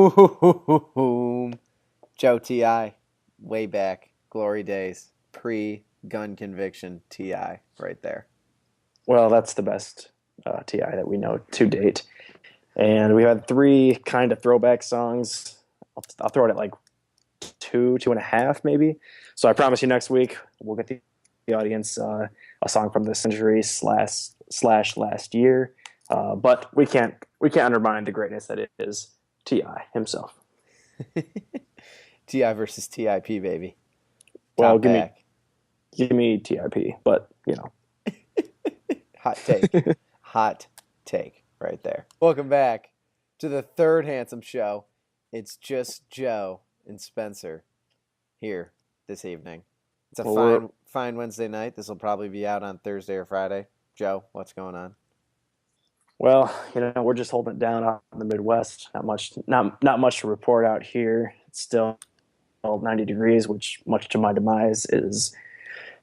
Boom. Joe T.I. Way back. Glory days. Pre-gun conviction T.I. right there. Well, that's the best Ti that we know to date. And we had three kind of throwback songs. I'll throw it at like two and a half, maybe. So I promise you, next week we'll get the audience a song from this century slash last year. But we can't undermine the greatness that is Ti himself. T.I. versus T.I.P. baby. Well, Top back. give me Tip, but Hot take. Hot take right there. Welcome back to the third Handsome Show. It's just Joe and Spencer here this evening. It's a fine Wednesday night. This will probably be out on Thursday or Friday. Joe, what's going on? Well, we're just holding it down out in the Midwest. Not much to report out here. It's still 90 degrees, which, much to my demise, is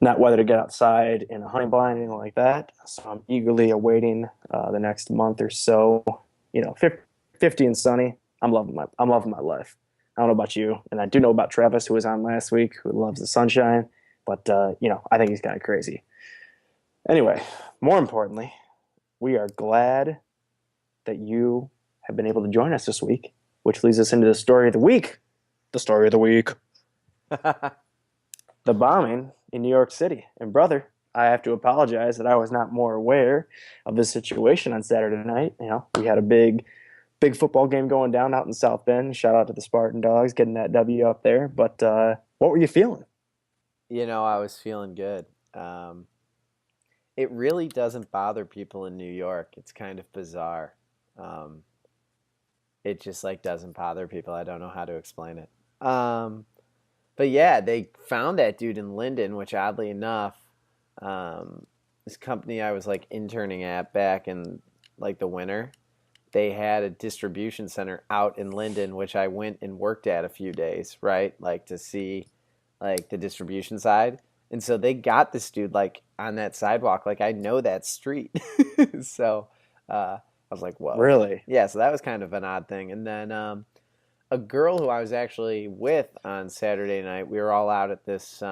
not weather to get outside in a honey blind, anything like that. So I'm eagerly awaiting the next month or so. 50 and sunny. I'm loving my life. I don't know about you, and I do know about Travis, who was on last week, who loves the sunshine. But I think he's kind of crazy. Anyway, more importantly, we are glad that you have been able to join us this week, which leads us into the story of the week. The story of the week. The bombing in New York City. And brother, I have to apologize that I was not more aware of this situation on Saturday night. We had a big football game going down out in South Bend. Shout out to the Spartan Dogs getting that W up there. But what were you feeling? I was feeling good. It really doesn't bother people in New York. It's kind of bizarre. It just doesn't bother people. I don't know how to explain it. But yeah, they found that dude in Linden, which oddly enough, this company I was interning at back in the winter, they had a distribution center out in Linden, which I went and worked at a few days, right? To see the distribution side. And so they got this dude on that sidewalk. I know that street. So I was like, whoa. Really? Yeah, so that was kind of an odd thing. And then a girl who I was actually with on Saturday night, we were all out at this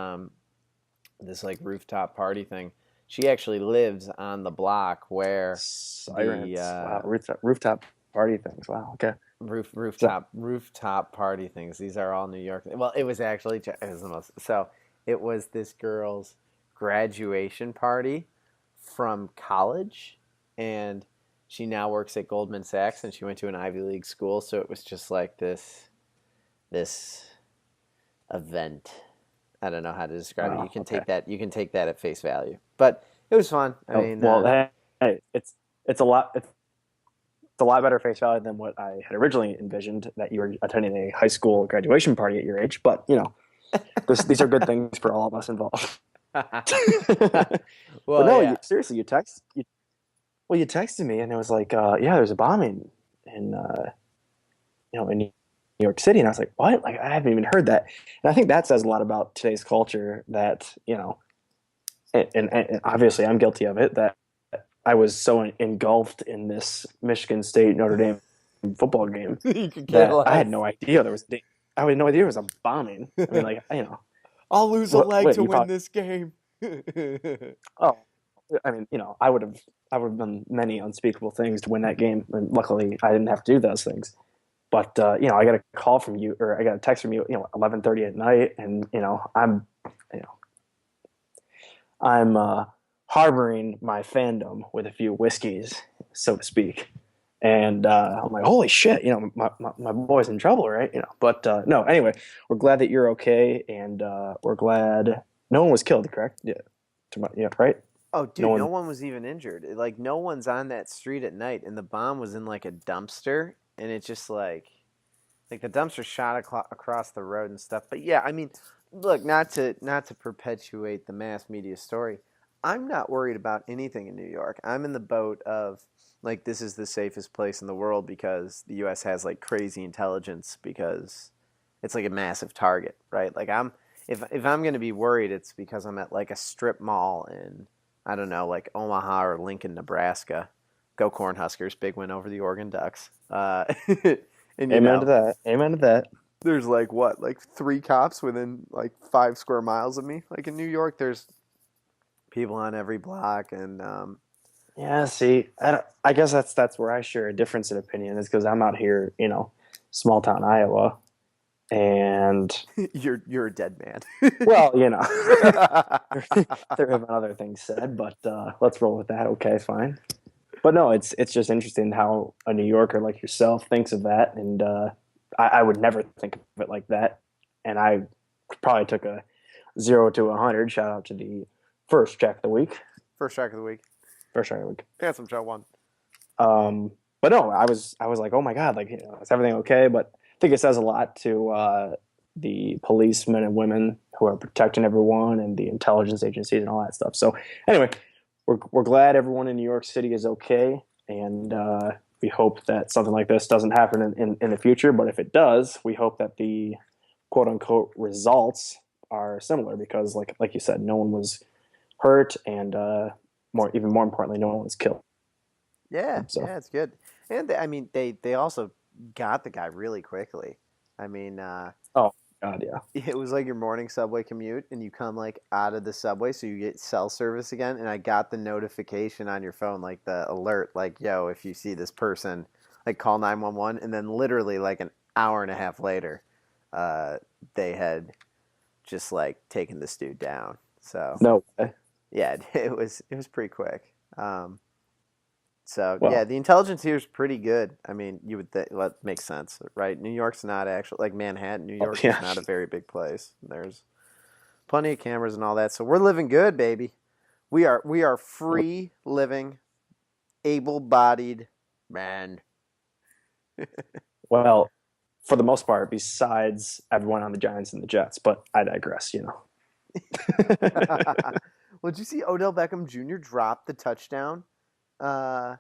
rooftop party thing. She actually lives on the block where Sirens. Wow, rooftop party things. Wow, okay. Rooftop party things. These are all New York. Well, it was the most. So it was this girl's graduation party from college, and she now works at Goldman Sachs, and she went to an Ivy League school. So it was just this event. I don't know how to describe it. You can take that. You can take that at face value, but it was fun. It's a lot. It's a lot better face value than what I had originally envisioned. That you were attending a high school graduation party at your age, but these are good things for all of us involved. Well, but no, yeah. Seriously, you texted me, and it was there's a bombing in New York City, and I was like, what? I haven't even heard that. And I think that says a lot about today's culture. That and obviously I'm guilty of it. That I was so engulfed in this Michigan State Notre Dame football game that I had no idea I had no idea there was a bombing. I mean, I'll lose a leg to win this game. Oh, I mean, I would have done many unspeakable things to win that game, and luckily I didn't have to do those things. But I got a call from you, or I got a text from you, 11:30 at night, and I'm harboring my fandom with a few whiskeys, so to speak. And I'm like, holy shit, my boy's in trouble, right? But no, anyway, we're glad that you're okay, and we're glad no one was killed, correct? Yeah, right? Oh, dude, no one was even injured. No one's on that street at night, and the bomb was in a dumpster, and it's just the dumpster shot across the road and stuff. But yeah, I mean, look, not to perpetuate the mass media story, I'm not worried about anything in New York. I'm in the boat of this is the safest place in the world because the U.S. has crazy intelligence because it's a massive target, right? If I'm gonna be worried, it's because I'm at a strip mall in, I don't know, Omaha or Lincoln, Nebraska. Go Cornhuskers! Big win over the Oregon Ducks. And Amen to that. Amen to that. there's like what, like three cops within like 5 square miles of me. Like in New York, there's people on every block, and Yeah, see, I guess that's where I share a difference in opinion is because I'm out here, small town Iowa, and you're a dead man. well, there have been other things said, but let's roll with that. Okay, fine. But no, it's just interesting how a New Yorker like yourself thinks of that, and I would never think of it like that. And I probably took a 0 to 100. Shout out to the first track of the week. First track of the week. First track of the week. Handsome Joe won. But no, I was like, oh my god, like is everything okay? But I think it says a lot to the policemen and women who are protecting everyone and the intelligence agencies and all that stuff. So anyway, we're glad everyone in New York City is okay, and we hope that something like this doesn't happen in the future. But if it does, we hope that the quote unquote results are similar because, like you said, no one was hurt, and even more importantly, no one was killed. Yeah, So yeah, it's good. And I mean, they also got the guy really quickly. I mean, oh god, yeah, it was like your morning subway commute, and you come like out of the subway, so you get cell service again. And I got the notification on your phone, like the alert, like, yo, if you see this person, like call 911. And then literally like an hour and a half later, uh, they had just like taken this dude down. So no way. yeah, it was pretty quick. So yeah, Well, the intelligence here is pretty good. I mean, you would that makes sense, right? New York's not actually like Manhattan. New oh, York is yeah. not a very big place. There's plenty of cameras and all that, so we're living good, baby. We are free living, able-bodied man. Well, for the most part, besides everyone on the Giants and the Jets, but I digress. Well, did you see Odell Beckham Jr. drop the touchdown? Uh,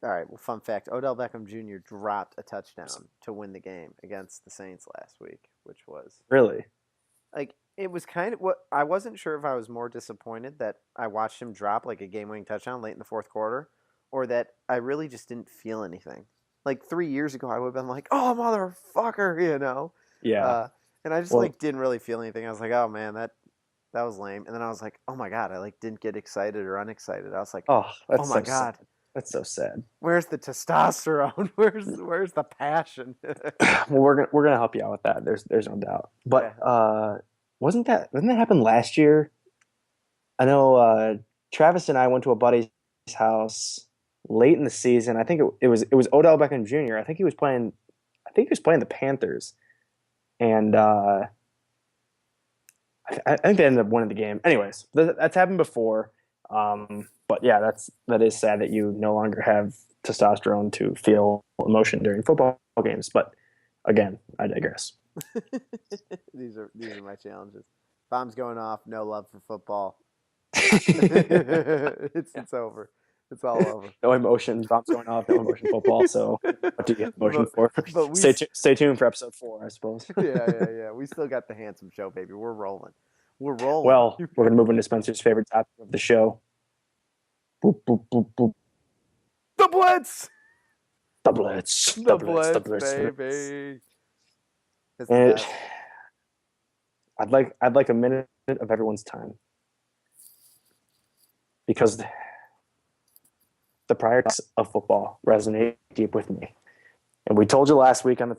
all right. Well, fun fact: Odell Beckham Jr. dropped a touchdown to win the game against the Saints last week, which was Really? like it was kind of what I wasn't sure if I was more disappointed that I watched him drop like a game-winning touchdown late in the fourth quarter, or that I really just didn't feel anything. Like 3 years ago, I would have been like, "Oh, motherfucker," Yeah. uh, and I just Well, like didn't really feel anything. I was like, "Oh man, that was lame." And then I was like, "Oh my god," I like didn't get excited or unexcited. I was like, oh, "Oh that's my so sad. god, That's so sad. where's the testosterone? Where's the passion?" Well, we're gonna help you out with that. There's no doubt. But Yeah. didn't that happen last year? I know Travis and I went to a buddy's house late in the season. I think it was Odell Beckham Jr. I think he was playing. I think he was playing the Panthers, and I think they ended up winning the game. Anyways, that's happened before. But yeah, that is sad that you no longer have testosterone to feel emotion during football games. But again, I digress. These are my challenges. Bombs going off. No love for football. Yeah. It's over. It's all over. No emotion, bombs going off, no emotion football. So what do you have emotion but for? but we Stay tuned for episode 4, I suppose. yeah. We still got the handsome show, baby. We're rolling. We're rolling. Well, we're gonna move into Spencer's favorite topic of the show. Boop boop boop boop. The Blitz. The Blitz. The The Blitz. The Blitz, Blitz. baby. It's the And best. I'd like a minute of everyone's time because the priorities of football resonate deep with me. And we told you last week on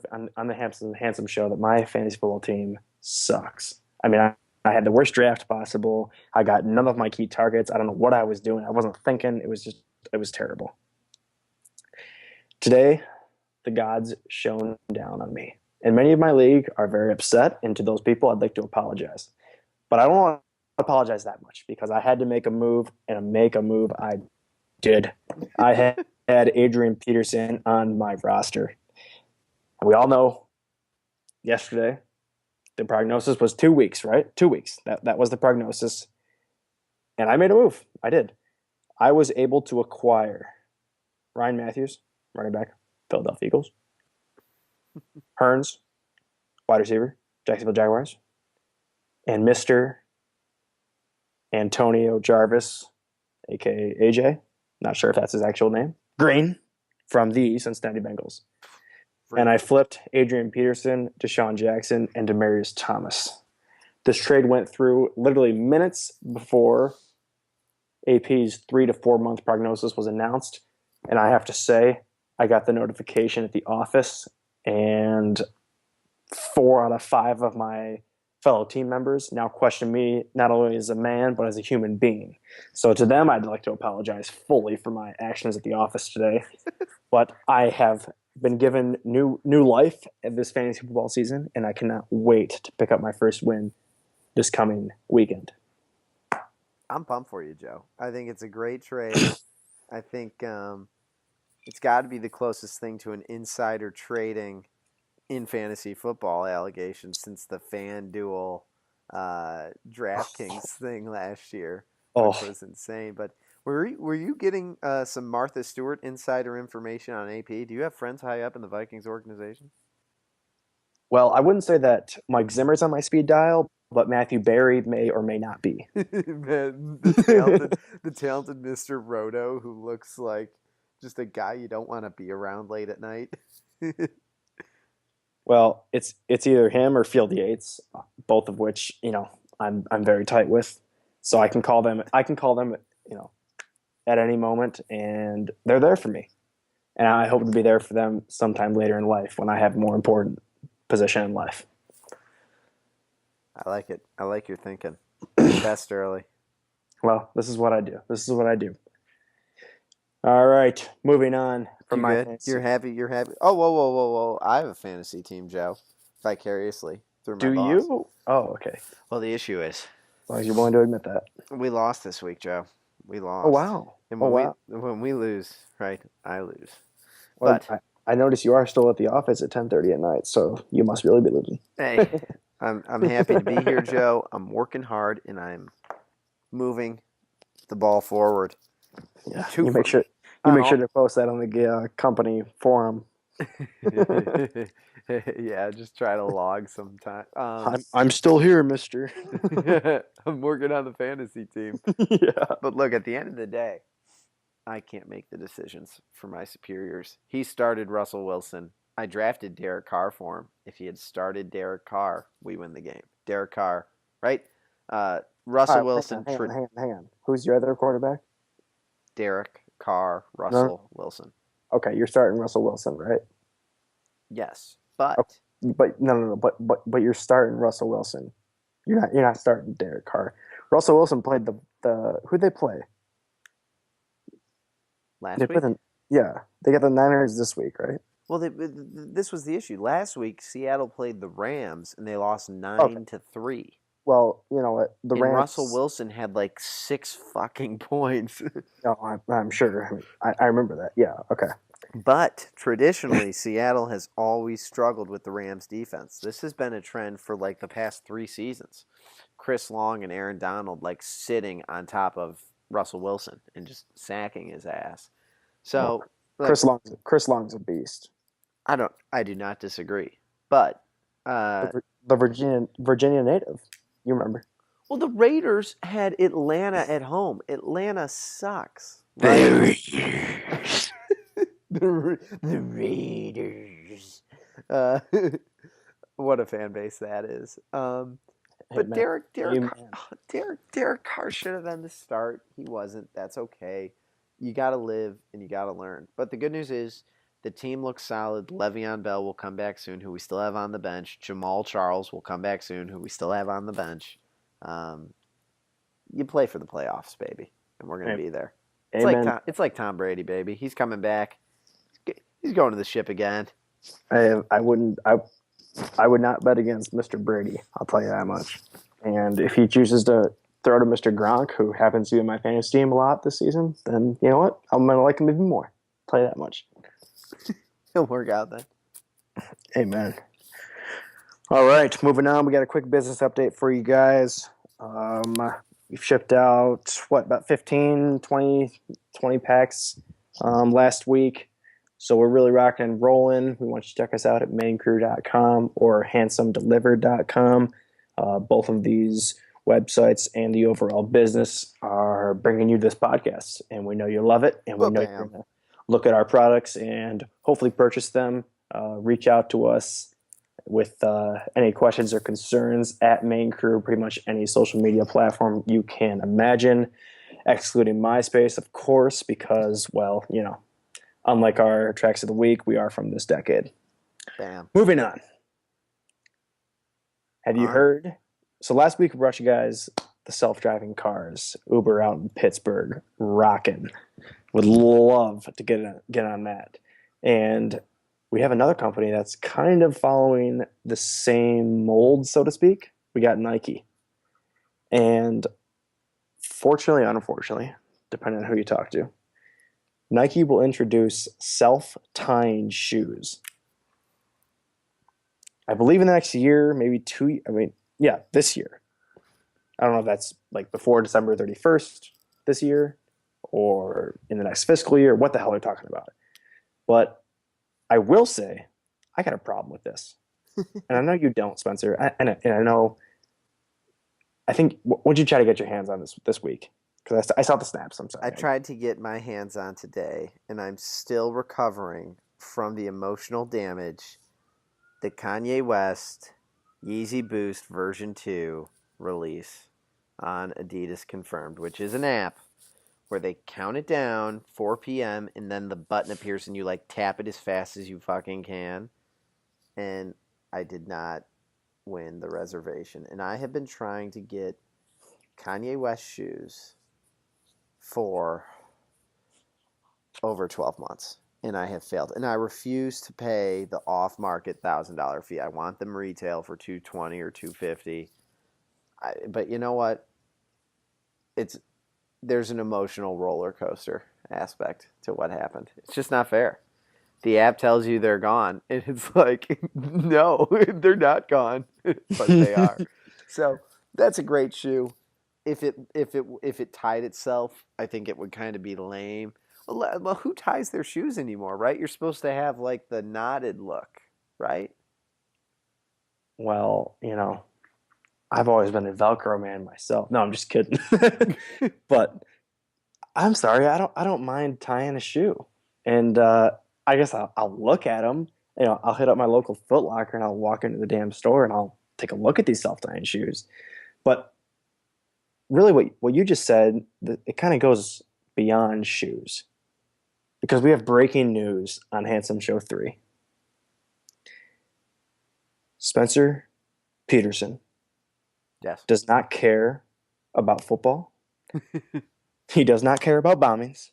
the Handsome Show that my fantasy football team sucks. I mean, I had the worst draft possible. I got none of my key targets. I don't know what I was doing. I wasn't thinking. It was terrible. Today, the gods shone down on me. And many of my league are very upset. And to those people, I'd like to apologize. But I don't want to apologize that much because I had to make a move, and make a move I did. I had Adrian Peterson on my roster. And we all know yesterday the prognosis was 2 weeks, right? 2 weeks. That was the prognosis. And I made a move. I did. I was able to acquire Ryan Matthews, running back, Philadelphia Eagles. Hearns, wide receiver, Jacksonville Jaguars. And Mr. Antonio Jarvis, a.k.a. AJ. Not sure if that's his actual name. Green from the Cincinnati Bengals. and I flipped Adrian Peterson, Deshaun Jackson, and Demaryius Thomas. This trade went through literally minutes before AP's 3 to 4 month prognosis was announced. And I have to say, I got the notification at the office, and 4 out of 5 of my fellow team members now question me not only as a man, but as a human being. So to them, I'd like to apologize fully for my actions at the office today. But I have been given new life at this fantasy football season, and I cannot wait to pick up my first win this coming weekend. I'm pumped for you, Joe. I think it's a great trade. I think it's got to be the closest thing to an insider trading in fantasy football allegation since the FanDuel DraftKings thing last year, which was insane. But were you getting some Martha Stewart insider information on AP? Do you have friends high up in the Vikings organization? Well, I wouldn't say that Mike Zimmer's on my speed dial, but Matthew Berry may or may not be. Man, the talented Mr. Roto, who looks like just a guy you don't want to be around late at night. Well, it's either him or Field Yates, both of which I'm very tight with, so I can call them at any moment, and they're there for me, and I hope to be there for them sometime later in life when I have a more important position in life. I like it. I like your thinking. Best early. Well, this is what I do. All right, moving on from you my good? fantasy. You're happy. Oh, whoa! I have a fantasy team, Joe. Vicariously through my Do boss. you? Oh, okay. Well, the issue is, As long as you're willing to admit that. we lost this week, Joe. We lost. Oh wow. And wow. when we lose, right? I lose. Well, But I notice you are still at the office at 10:30 at night, so you must really be losing. hey, I'm happy to be here, Joe. I'm working hard and I'm moving the ball forward. Yeah, you make sure to post that on the company forum. Yeah, just try to log sometime. I'm still here, mister. I'm working on the fantasy team. Yeah. But look, at the end of the day, I can't make the decisions for my superiors. He started Russell Wilson. I drafted Derek Carr for him. If he had started Derek Carr, we win the game. Derek Carr, right? Russell Wilson. Hang on. Who's your other quarterback? Derek Carr, Russell Wilson. Okay, you're starting Russell Wilson, right? Yes, but but no. But you're starting Russell Wilson. You're not starting Derek Carr. Russell Wilson played the who they play last week. They got the Niners this week, right? Well, this was the issue. Last week, Seattle played the Rams, and they lost 9-3. Well, you know what? The Rams. Russell Wilson had like 6 fucking points. No, I'm sure. I remember that. Yeah. Okay. But traditionally, Seattle has always struggled with the Rams' defense. This has been a trend for like the past 3 seasons. Chris Long and Aaron Donald like sitting on top of Russell Wilson and just sacking his ass. So Chris Long's a beast. I do not disagree. But the Virginia native, you remember? Well, the Raiders had Atlanta at home. Atlanta sucks. Right? The Raiders. What a fan base that is. But Derek Carr should have been the start. He wasn't. That's okay. You got to live and you got to learn. But the good news is the team looks solid. Le'Veon Bell will come back soon, who we still have on the bench. Jamal Charles will come back soon, who we still have on the bench. You play for the playoffs, baby, and we're going to be there. It's like Tom Brady, baby. He's coming back. He's going to the ship again. I would not bet against Mr. Brady. I'll tell you that much. And if he chooses to throw to Mr. Gronk, who happens to be in my fantasy team a lot this season, then you know what? I'm going to like him even more. I'll tell you that much. It'll work out then. Amen. All right, moving on. We got a quick business update for you guys. We've shipped out, about 15, 20 packs last week. So we're really rocking and rolling. We want you to check us out at maincrew.com or handsomedelivered.com. Both of these websites and the overall business are bringing you this podcast. And we know you love it. And we know you're going to look at our products and hopefully purchase them reach out to us with any questions or concerns at Main Crew, pretty much any social media platform you can imagine, excluding MySpace, of course, because, well, unlike our tracks of the week, we are from this decade. Bam. Moving on. Have you On. heard? So last week we brought you guys the self-driving cars. Uber out in Pittsburgh, rocking. Would love to get on that. And we have another company that's kind of following the same mold, so to speak. We got Nike. And fortunately, unfortunately, depending on who you talk to, Nike will introduce self-tying shoes. I believe in the next year, maybe this year. I don't know if that's like before December 31st this year or in the next fiscal year, what the hell they're talking about. But I will say, I got a problem with this. And I know you don't, Spencer. And I know, I think, what'd you try to get your hands on this week? Because I saw the snaps, I'm sorry. I tried to get my hands on today, and I'm still recovering from the emotional damage the Kanye West Yeezy Boost version 2 release on Adidas Confirmed, which is an app where they count it down 4 p.m. and then the button appears and you like tap it as fast as you fucking can. And I did not win the reservation. And I have been trying to get Kanye West shoes for over 12 months. And I have failed. And I refuse to pay the off-market $1,000 fee. I want them retail for $220 or $250. But you know what? There's an emotional roller coaster aspect to what happened. It's just not fair. The app tells you they're gone, and it's like, no, they're not gone, but they are. So that's a great shoe. If it tied itself, I think it would kind of be lame. Well, who ties their shoes anymore, right? You're supposed to have like the knotted look, right? Well, I've always been a Velcro man myself. No, I'm just kidding. But I'm sorry, I don't mind tying a shoe, and I guess I'll look at them. I'll hit up my local Foot Locker and I'll walk into the damn store and I'll take a look at these self-tying shoes. But really, what you just said, it kind of goes beyond shoes, because we have breaking news on Handsome Show 3. Spencer Peterson Yes. does not care about football. He does not care about bombings.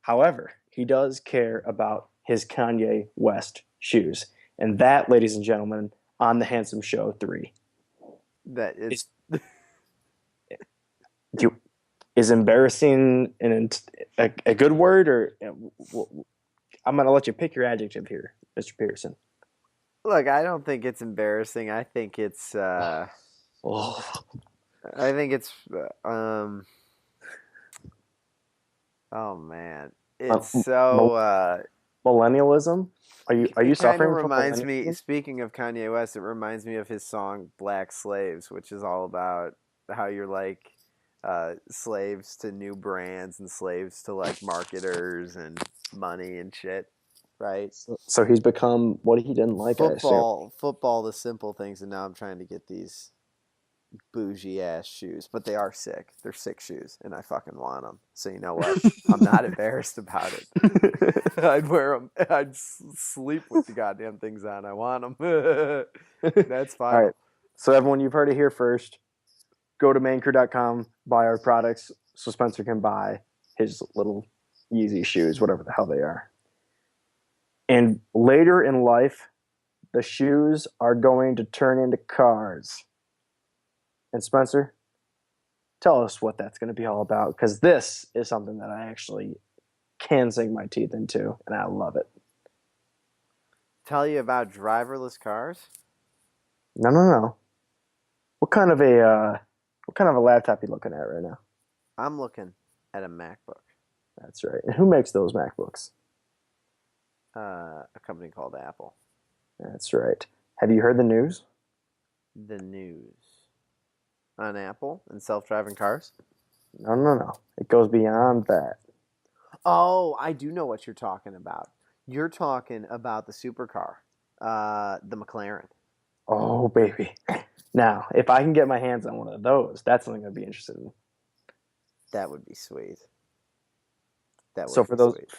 However, he does care about his Kanye West shoes. And that, ladies and gentlemen, on the Handsome Show 3. That is is embarrassing a good word, or I'm going to let you pick your adjective here, Mr. Peterson. Look, I don't think it's embarrassing. I think it's oh man. It's so millennialism. Are you suffering from reminds me, millennialism? speaking of Kanye West, it reminds me of his song Black Slaves, which is all about how you're like slaves to new brands and slaves to like marketers and money and shit, right? So he's become what he didn't like. Football, the simple things, and now I'm trying to get these bougie ass shoes, but they are sick. They're sick shoes, and I fucking want them. So you know what? I'm not embarrassed about it. I'd wear them. I'd sleep with the goddamn things on. I want them. That's fine. All right. So everyone, you've heard it here first. Go to maincrew.com, buy our products so Spencer can buy his little Yeezy shoes, whatever the hell they are. And later in life, the shoes are going to turn into cars. And Spencer, tell us what that's going to be all about, because this is something that I actually can sink my teeth into, and I love it. Tell you about driverless cars? No. What kind of a laptop are you looking at right now? I'm looking at a MacBook. That's right. And who makes those MacBooks? A company called Apple. That's right. Have you heard the news? The news on Apple and self-driving cars? No. It goes beyond that. Oh, I do know what you're talking about. You're talking about the supercar, the McLaren. Oh, baby. Now, if I can get my hands on one of those, that's something I'd be interested in. That would be sweet. That So would for be those, sweet.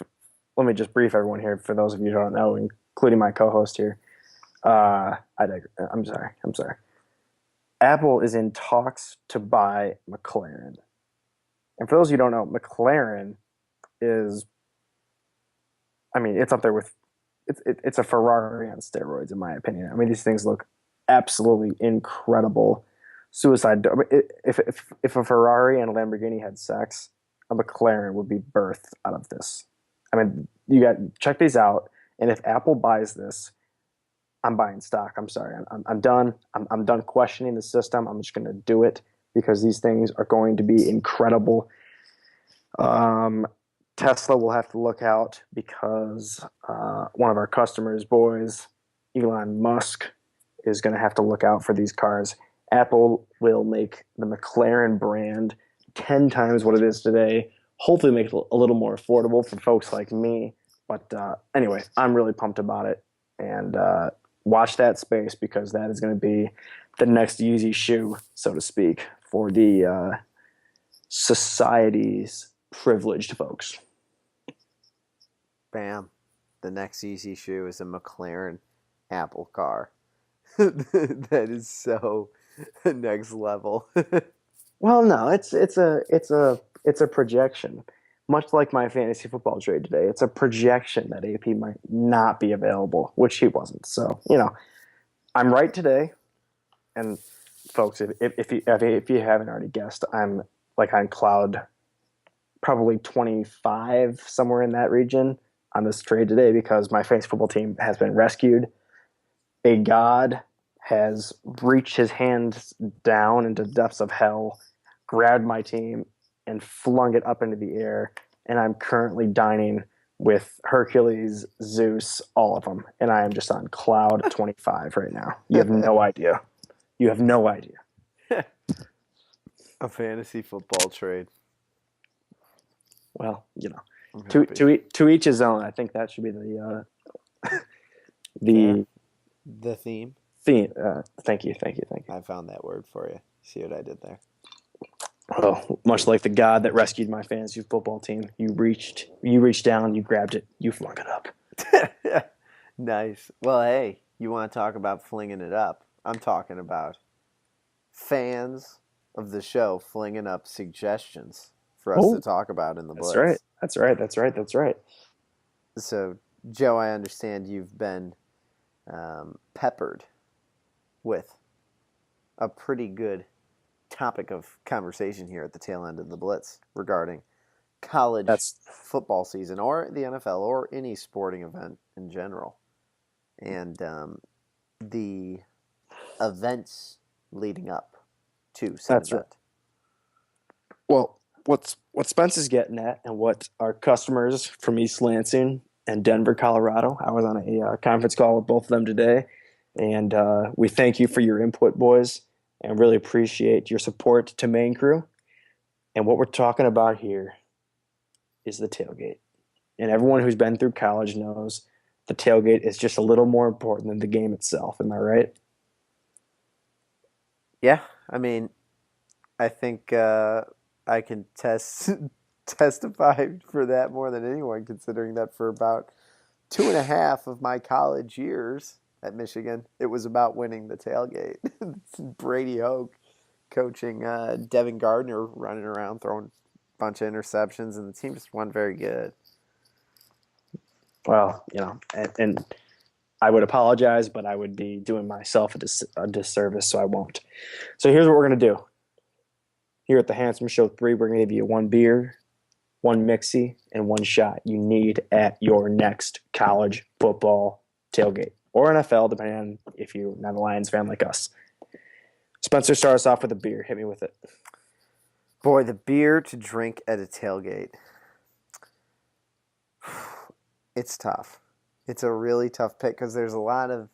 let me just brief everyone here. For those of you who don't know, including my co-host here, I'm sorry. I'm sorry. Apple is in talks to buy McLaren. And for those of you who don't know, McLaren is, I mean, it's up there with, it's a Ferrari on steroids, in my opinion. I mean, these things look absolutely incredible. Suicide. If a Ferrari and a Lamborghini had sex, a McLaren would be birthed out of this. I mean, you got check these out, and if Apple buys this, I'm buying stock. I'm sorry. I'm done. I'm done questioning the system. I'm just going to do it because these things are going to be incredible. Um, Tesla will have to look out because one of our customers' boys, Elon Musk, is going to have to look out for these cars. Apple will make the McLaren brand 10 times what it is today. Hopefully, make it a little more affordable for folks like me. But anyway, I'm really pumped about it. And watch that space because that is going to be the next Yeezy shoe, so to speak, for the society's privileged folks. Bam. The next easy shoe is a McLaren Apple car. That is so next level. Well, no, it's a projection. Much like my fantasy football trade today, it's a projection that AP might not be available, which he wasn't. So I'm right today. And folks, if you haven't already guessed, I'm like on cloud probably 25 somewhere in that region on this trade today because my fantasy football team has been rescued. A god has reached his hand down into the depths of hell, grabbed my team, and flung it up into the air. And I'm currently dining with Hercules, Zeus, all of them. And I am just on cloud 25 right now. You have no idea. You have no idea. A fantasy football trade. Well, I'm to happy. to each his own. I think that should be the Fair. the The theme. theme. Thank you. I found that word for you. See what I did there? Well, much like the God that rescued my fantasy football team, you reached down, you grabbed it, you flung it up. Nice. Well, hey, you want to talk about flinging it up? I'm talking about fans of the show flinging up suggestions for us to Oh, talk about in the that's right. Blitz. That's right. So, Joe, I understand you've been peppered with a pretty good topic of conversation here at the tail end of the Blitz regarding college That's football season or the NFL or any sporting event in general. And the events leading up to said that's right. event. Well, what Spence is getting at, and what our customers from East Lansing and Denver, Colorado. I was on a conference call with both of them today, and we thank you for your input, boys, and really appreciate your support to Main Crew. And what we're talking about here is the tailgate. And everyone who's been through college knows the tailgate is just a little more important than the game itself. Am I right? Yeah, I mean, I think I can testify for that more than anyone, considering that for about 2.5 of my college years at Michigan, it was about winning the tailgate. Brady Hoke coaching Devin Gardner running around throwing a bunch of interceptions, and the team just wasn't very good. Well, and I would apologize, but I would be doing myself a disservice, so I won't. So here's what we're going to do. Here at the Handsome Show 3, we're going to give you one beer, one mixie, and one shot you need at your next college football tailgate or NFL, depending on if you're not a Lions fan like us. Spencer, start us off with a beer. Hit me with it. Boy, the beer to drink at a tailgate. It's tough. It's a really tough pick because there's a lot of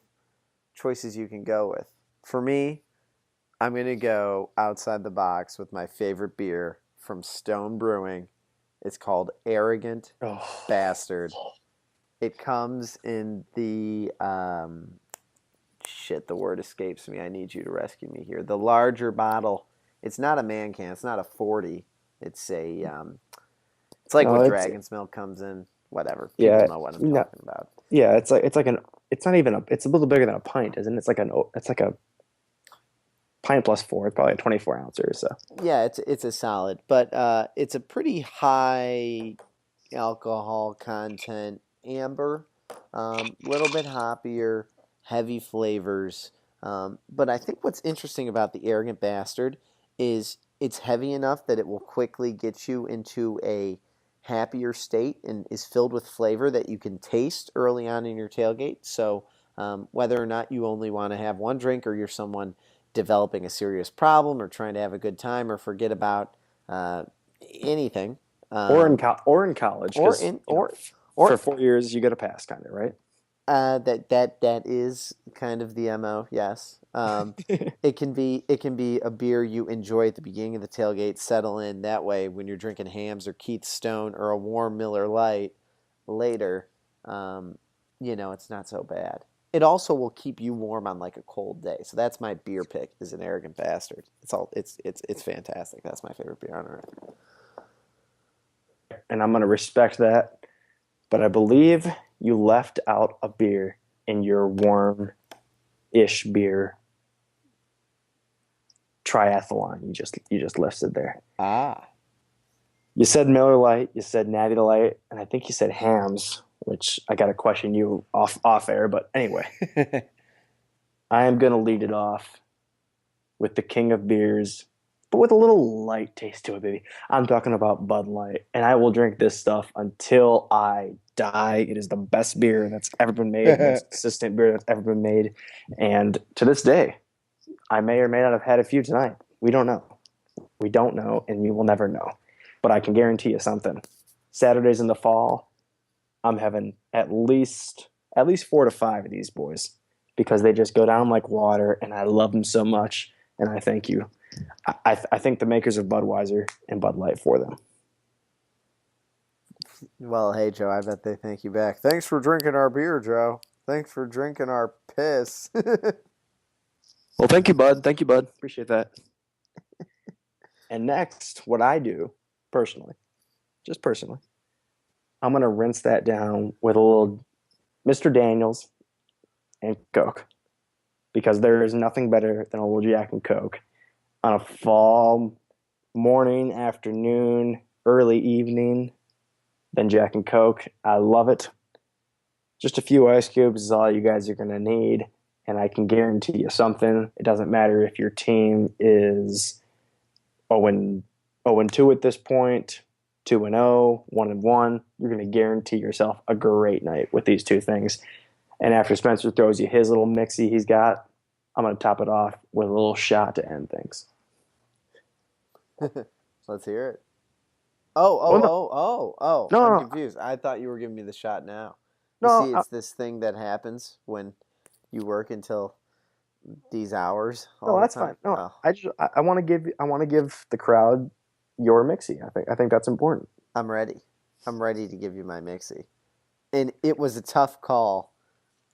choices you can go with. For me, I'm going to go outside the box with my favorite beer from Stone Brewing. It's called Arrogant Oh, Bastard. It comes in the shit. The word escapes me. I need you to rescue me here. The larger bottle. It's not a man can. It's not a 40. It's a. It's like No, what it's Dragon's Milk comes in. Whatever. People yeah, know what I'm no, talking about. yeah. It's like an. It's not even a. It's a little bigger than a pint, isn't it? It's like a pint plus four. It's probably a 24 ounce or so. Yeah, it's a solid, but it's a pretty high alcohol content amber, little bit hoppier, heavy flavors. But I think what's interesting about the Arrogant Bastard is it's heavy enough that it will quickly get you into a happier state and is filled with flavor that you can taste early on in your tailgate. So whether or not you only want to have one drink or you're someone developing a serious problem or trying to have a good time or forget about uh, anything, um, Or in college, or because in for or 4 years you get a pass, kind of, right? that is kind of the MO. Yes, it can be a beer you enjoy at the beginning of the tailgate, settle in. That way, when you're drinking Hams or Keith Stone or a warm Miller Lite later, um, it's not so bad. It also will keep you warm on like a cold day. So that's my beer pick. Is an Arrogant Bastard. It's fantastic. That's my favorite beer on earth. And I'm gonna respect that. But I believe you left out a beer in your warm-ish beer triathlon you just listed there. Ah. You said Miller Lite, you said Natty Light, and I think you said Hams, which I got to question you off air. But anyway, I am gonna lead it off with the king of beers, but with a little light taste to it, baby. I'm talking about Bud Light, and I will drink this stuff until I die. It is the best beer that's ever been made, most consistent beer that's ever been made, and to this day, I may or may not have had a few tonight. We don't know. We don't know, and you will never know. But I can guarantee you something. Saturdays in the fall, I'm having at least 4 to 5 of these boys because they just go down like water, and I love them so much. And I thank you. I thank the makers of Budweiser and Bud Light for them. Well, hey Joe, I bet they thank you back. Thanks for drinking our beer, Joe. Thanks for drinking our piss. Well, thank you, Bud. Thank you, Bud. Appreciate that. And next, what I do personally, just personally, I'm gonna rinse that down with a little Mr. Daniels and Coke because there is nothing better than a little Jack and Coke on a fall morning, afternoon, early evening than Jack and Coke. I love it. Just a few ice cubes is all you guys are going to need. And I can guarantee you something. It doesn't matter if your team is 0 and 0 and 2 at this point, 2 and 0, 1 and 1. You're going to guarantee yourself a great night with these two things. And after Spencer throws you his little mixie he's got, I'm going to top it off with a little shot to end things. Let's hear it. Oh, Oh, oh, no. oh, oh, oh. No, I'm no, confused. I thought you were giving me the shot now. You no. see, it's this thing that happens when you work until these hours No, all the that's time. fine. No, Oh, I want to give the crowd your mixie. I think that's important. I'm ready. I'm ready to give you my mixie. And it was a tough call.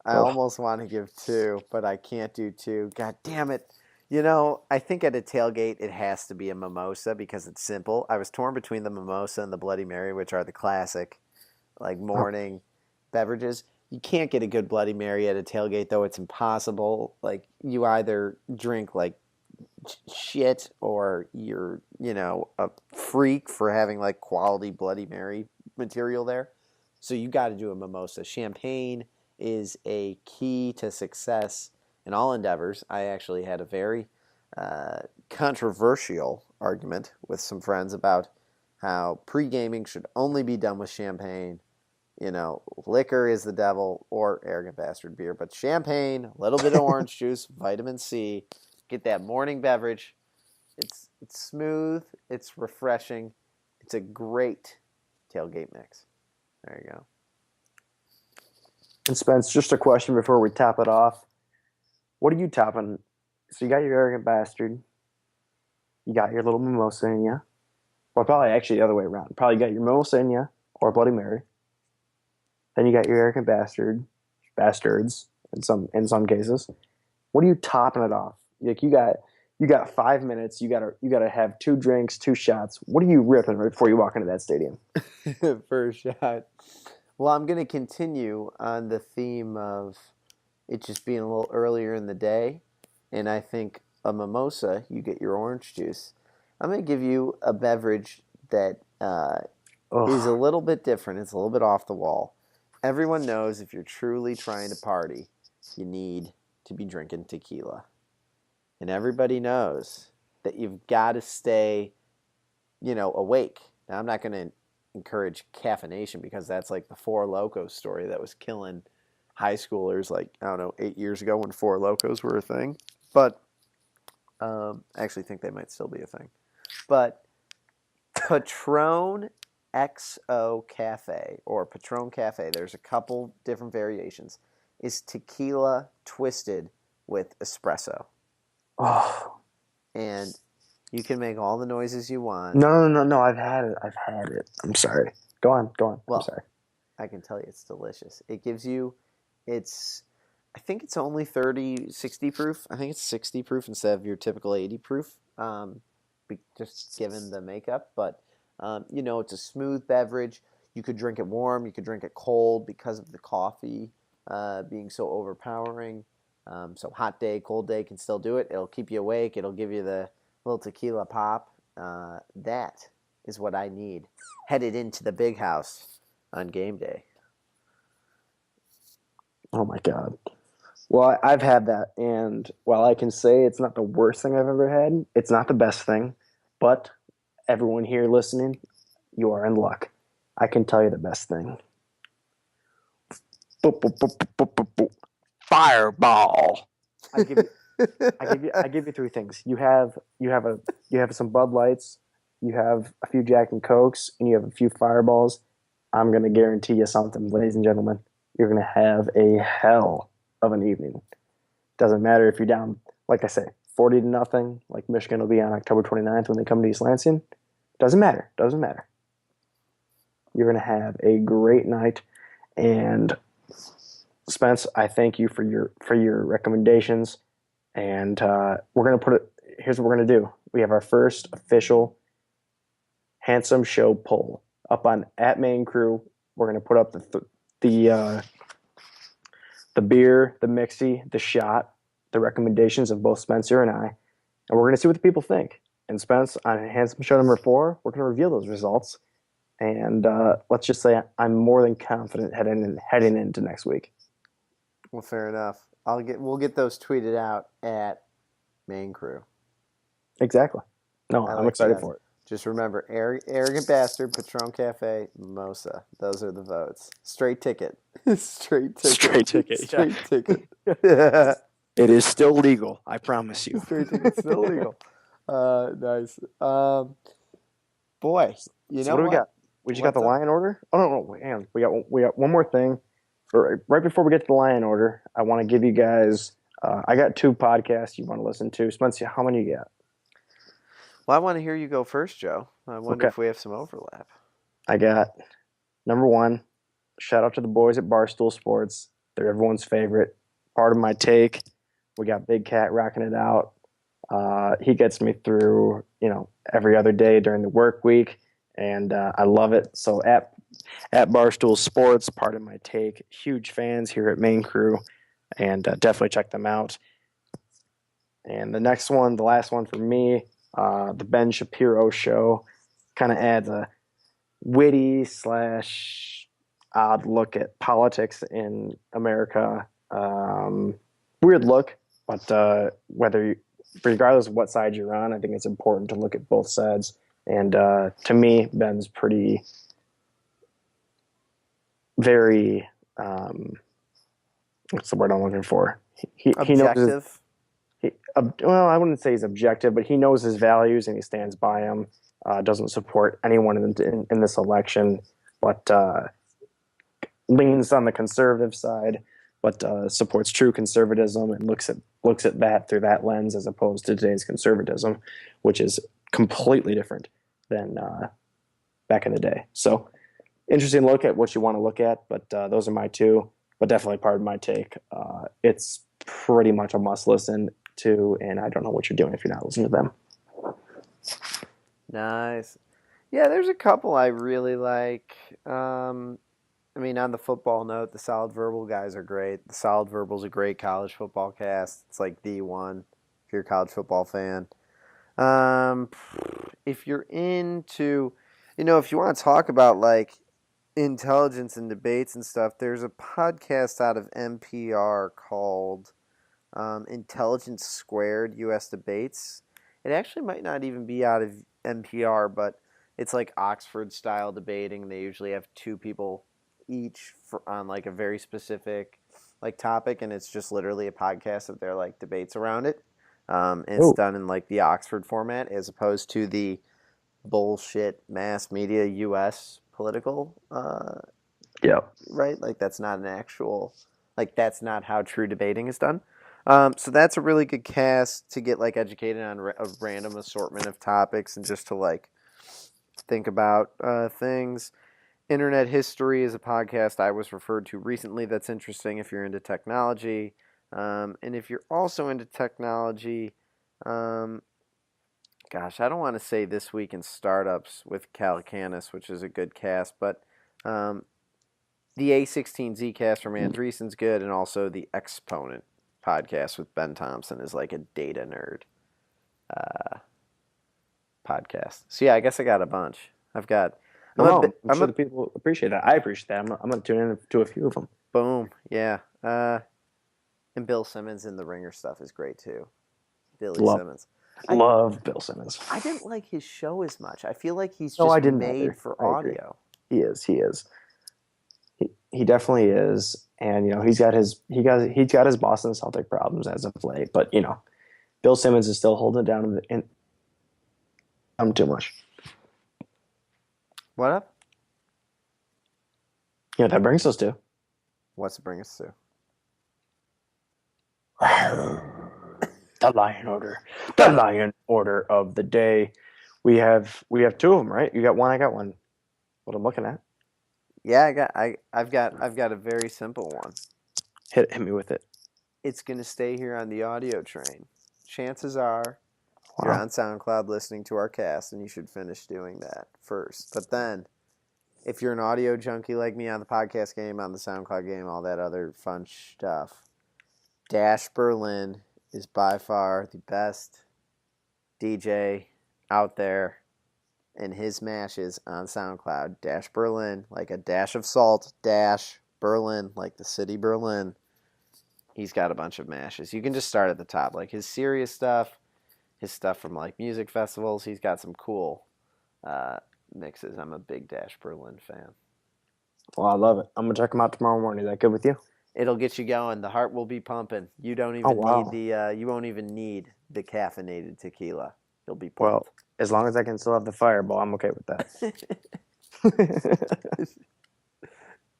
I Oh, almost want to give two, but I can't do two. God damn it. I think at a tailgate it has to be a mimosa because it's simple. I was torn between the mimosa and the Bloody Mary, which are the classic, like oh, morning beverages. You can't get a good Bloody Mary at a tailgate, though. It's impossible. Like, you either drink like shit or you're, a freak for having like quality Bloody Mary material there. So you got to do a mimosa. Champagne is a key to success in all endeavors. I actually had a very controversial argument with some friends about how pre gaming should only be done with champagne. Liquor is the devil or Arrogant Bastard beer, but champagne, a little bit of orange juice, vitamin C, get that morning beverage. It's smooth, it's refreshing, it's a great tailgate mix. There you go. and Spence, just a question before we top it off. What are you topping? So you got your arrogant bastard, you got your little mimosa in you, or probably actually the other way around. Probably got your mimosa in you or a Bloody Mary. Then you got your arrogant bastards in some cases. What are you topping it off? Like you got 5 minutes. You gotta have two drinks, two shots. What are you ripping right before you walk into that stadium? First shot. Well, I'm going to continue on the theme of it just being a little earlier in the day, and I think a mimosa, you get your orange juice. I'm going to give you a beverage that is a Ugh. little bit different. It's a little bit off the wall. Everyone knows if you're truly trying to party, you need to be drinking tequila. And everybody knows that you've got to stay, awake. Now, I'm not going to encourage caffeination because that's like the Four Locos story that was killing high schoolers, like, I don't know, 8 years ago when Four Locos were a thing. But I actually think they might still be a thing. But Patron XO Cafe or Patron Cafe, there's a couple different variations, is tequila twisted with espresso. Oh. And you can make all the noises you want. No. I've had it. I'm sorry. Go on. I'm Well, sorry. I can tell you it's delicious. I think it's only 30, 60 proof. I think it's 60 proof instead of your typical 80 proof, just given the makeup. But, it's a smooth beverage. You could drink it warm. You could drink it cold because of the coffee being so overpowering. So hot day, cold day can still do it. It'll keep you awake. It'll give you the little tequila pop. That is what I need headed into the big house on game day. Oh my God. Well, I've had that, and while I can say it's not the worst thing I've ever had, it's not the best thing. But everyone here listening, you are in luck. I can tell you the best thing. Boop, boop, boop, boop, boop, boop, boop. Fireball. I give you three things. You have some Bud Lights, you have a few Jack and Cokes, and you have a few Fireballs. I'm gonna guarantee you something, ladies and gentlemen. You're gonna have a hell of an evening. Doesn't matter if you're down, like I say, 40-0, like Michigan will be on October 29th when they come to East Lansing. Doesn't matter. You're gonna have a great night, and Spence, I thank you for your recommendations. And we're gonna put it. Here's what we're gonna do. We have our first official Handsome Show poll up on at Main Crew. We're gonna put up the beer, the mixie, the shot, the recommendations of both Spencer and I, and we're gonna see what the people think. And Spence, on Handsome Show number 4, we're gonna reveal those results. And let's just say I'm more than confident heading into next week. Well, fair enough. We'll get those tweeted out at Main Crew. Exactly. No, I I'm like excited that. for it. Just remember, Arrogant Bastard, Patron Cafe, Mimosa. Those are the votes. Straight ticket. Straight ticket. Straight ticket. Straight ticket. It is still legal, I promise you. Straight ticket, still legal. Nice. Boy, you So know what do we what? got? We just got What's the up? lion order. Oh no, hang on. We got one more thing. Right before we get to the lion order, I want to give you guys. I got 2 podcasts you want to listen to. Spencer, how many you got? Well, I want to hear you go first, Joe. I wonder Okay. if we have some overlap. I got number 1. Shout out to the boys at Barstool Sports. They're everyone's favorite. Part of my take. We got Big Cat rocking it out. He gets me through, every other day during the work week, and I love it. So at Barstool Sports, part of my take. Huge fans here at Main Crew, and definitely check them out. And the next one, the last one for me, the Ben Shapiro Show, kind of adds a witty / odd look at politics in America. Weird look, but regardless of what side you're on, I think it's important to look at both sides. And to me, Ben's very what's the word I'm looking for? He Objective. well, I wouldn't say he's objective, but he knows his values and he stands by them. Doesn't support anyone in this election, but leans on the conservative side, but supports true conservatism and looks at that through that lens as opposed to today's conservatism, which is completely different than back in the day. So interesting look at what you want to look at. But those are my two. But definitely part of my take. It's pretty much a must listen to, and I don't know what you're doing if you're not listening to them. Nice. Yeah, there's a couple I really like. I mean, on the football note, the Solid Verbal guys are great. The Solid Verbal's a great college football cast. It's like the one if you're a college football fan. Um, if you're into, if you want to talk about like intelligence and debates and stuff, there's a podcast out of NPR called Intelligence Squared U.S. Debates. It actually might not even be out of NPR, but it's like Oxford style debating. They usually have two people each on like a very specific like topic, and it's just literally a podcast of their like debates around it. And it's Oh, done in like the Oxford format as opposed to the bullshit mass media U.S. political, yeah. right? Like that's not an actual, like that's not how true debating is done. So that's a really good cast to get like educated on a random assortment of topics and just to like think about things. Internet History is a podcast I was referred to recently that's interesting if you're into technology. And if you're also into technology, um, gosh, I don't want to say This Week in Startups with Calacanis, which is a good cast, but um, the A16Z cast from Andreessen's good, and also the Exponent podcast with Ben Thompson is like a data nerd uh, podcast. So yeah, I guess I got a bunch. I've got. I'm No, a no, bit. I'm I'm sure a the people appreciate that. I appreciate that. I'm going to tune in to a few of them. boom. Yeah. And Bill Simmons in the Ringer stuff is great too. Billy Love, Simmons. I love Bill Simmons. I didn't like his show as much. I feel like he's No, I just didn't made either. for I agree. audio. He is. He is. He definitely is. And he's got his Boston Celtic problems as of late. But Bill Simmons is still holding it down in I'm too much. What up? That brings us to What's it bring us to? the Lion Order. The Lion Order of the day. We have two of them, right? You got one, I got one. What I'm looking at. Yeah, I've got a very simple one. Hit me with it. It's gonna stay here on the audio train. Chances are you're Wow. on SoundCloud listening to our cast, and you should finish doing that first. But then, if you're an audio junkie like me on the podcast game, on the SoundCloud game, all that other fun stuff, Dash Berlin is by far the best DJ out there, and his mashes on SoundCloud. Dash Berlin, like a dash of salt, Dash Berlin, like the city Berlin. He's got a bunch of mashes. You can just start at the top, like his serious stuff, his stuff from like music festivals. He's got some cool uh, mixes. I'm a big Dash Berlin fan. Well, I love it. I'm gonna check them out tomorrow morning. Is that good with you? It'll get you going. The heart will be pumping. You don't Oh even need wow. the. You won't even need the caffeinated tequila. You'll be Well, pumped. as long as I can still have the fireball, I'm okay with that.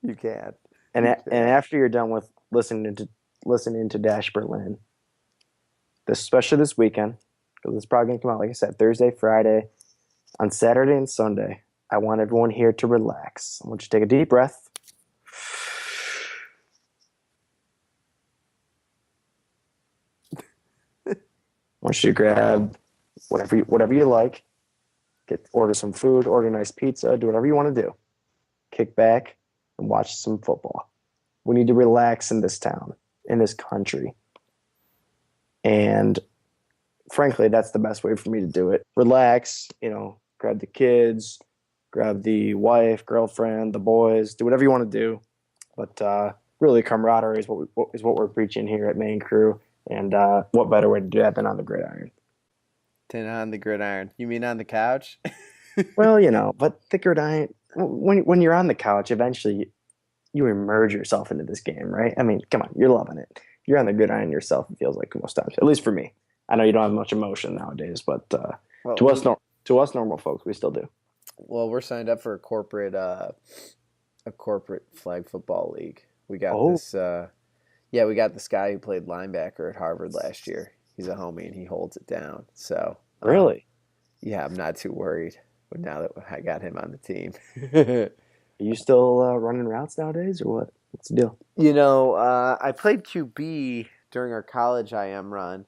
You can. and You and can. after you're done with listening to Dash Berlin, especially this weekend, because it's probably gonna come out like I said Thursday, Friday, on Saturday and Sunday. I want everyone here to relax. I want you to take a deep breath. I want you to grab whatever you like. Order some food, order a nice pizza, do whatever you want to do. Kick back and watch some football. We need to relax in this town, in this country. And frankly, that's the best way for me to do it. Relax, grab the kids, grab the wife, girlfriend, the boys, do whatever you want to do. But really, camaraderie is what we're preaching here at Main Crew. And what better way to do that than on the gridiron? On the gridiron. You mean on the couch? Well, but the gridiron, when you're on the couch, eventually you immerse yourself into this game, right? I mean, come on, you're loving it. You're on the gridiron yourself, it feels like most times, at least for me. I know you don't have much emotion nowadays, but Well, to us normal folks, we still do. well, we're signed up for a corporate flag football league. We got Oh, this. Yeah, we got this guy who played linebacker at Harvard last year. He's a homie and he holds it down. So, really? yeah, I'm not too worried. But now that I got him on the team, Are you still running routes nowadays, or what? What's the deal? I played QB during our college IM run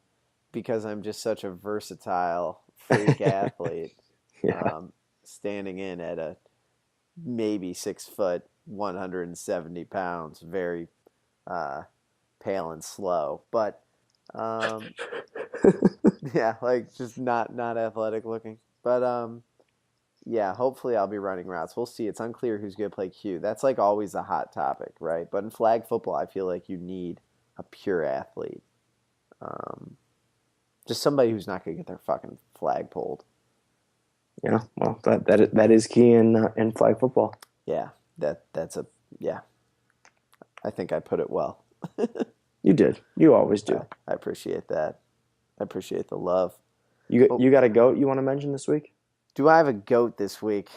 because I'm just such a versatile freak athlete. Yeah. Um, Standing in at a maybe 6 foot, 170 pounds, very uh, pale and slow. But um, yeah, like just not athletic looking. But yeah, hopefully I'll be running routes. We'll see. It's unclear who's going to play Q. That's like always a hot topic, right? But in flag football, I feel like you need a pure athlete. Um, just somebody who's not going to get their fucking flag pulled. Yeah. Well, that is key in flag football. Yeah, that's a yeah. I think I put it well. You did. You always I, do. I appreciate that. I appreciate the love. You Oh, you got a goat you want to mention this week? do I have a goat this week?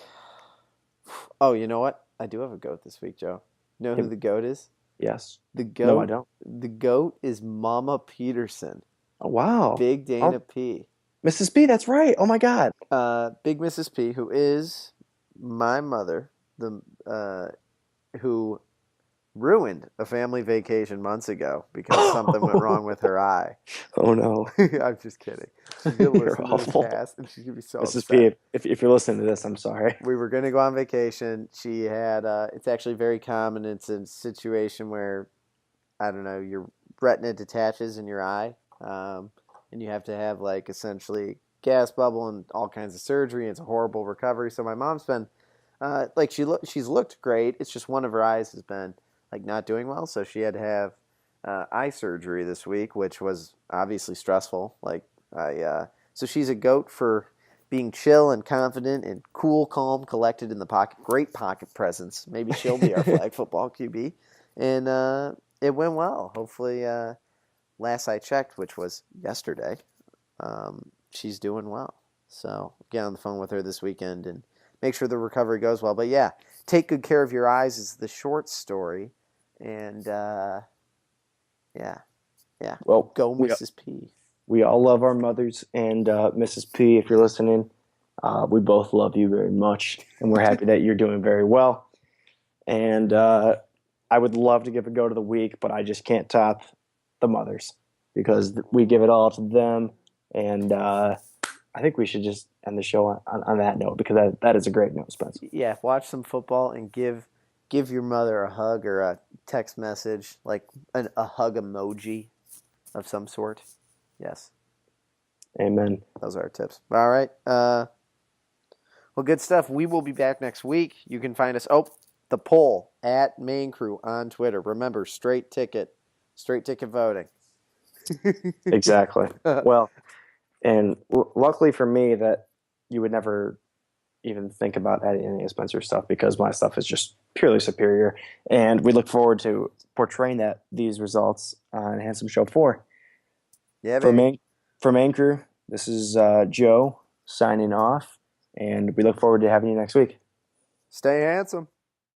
Oh, you know what? I do have a goat this week, Joe. You know who Yep. the goat is? Yes. The No, I goat. don't. The goat is Mama Peterson. Oh, wow. Big Oh, Dana P. Mrs. B, that's right. Oh my God. Big Mrs. P, who is my mother, the who ruined a family vacation months ago because something went wrong with her eye. Oh no. I'm just kidding. She's gonna You're listen to this awful. cast and she's gonna be so Mrs. P, upset. if you're listening to this, I'm sorry. We were gonna go on vacation. She had it's actually very common. It's a situation where I don't know, your retina detaches in your eye, and you have to have like essentially gas bubble and all kinds of surgery. It's a horrible recovery. So my mom's been like she's looked great. It's just one of her eyes has been like not doing well, so she had to have eye surgery this week, which was obviously stressful. Like I so she's a goat for being chill and confident and cool, calm, collected in the pocket. Great pocket presence. Maybe she'll be our flag football QB. And it went well. Hopefully, last I checked, which was yesterday, she's doing well. So get on the phone with her this weekend and make sure the recovery goes well. But yeah, take good care of your eyes is the short story. And yeah, yeah, Well, go we Mrs. P. we all love our mothers, and Mrs. P, if you're listening, we both love you very much, and we're happy that you're doing very well. And I would love to give a go to the week, but I just can't top the mothers because we give it all to them. And I think we should just end the show on that note because that is a great note, Spence. Yeah, watch some football and give your mother a hug or a text message, like a hug emoji of some sort. Yes. Amen. Those are our tips. All right. Well, good stuff. We will be back next week. You can find us. Oh, the poll at Main Crew on Twitter. Remember, straight ticket voting. Exactly. Well, and luckily for me that you would never even think about adding any of Spencer's stuff because my stuff is just purely superior. And we look forward to portraying these results on Handsome Show 4. Yeah, For baby. main crew, this is Joe signing off, and we look forward to having you next week. Stay handsome.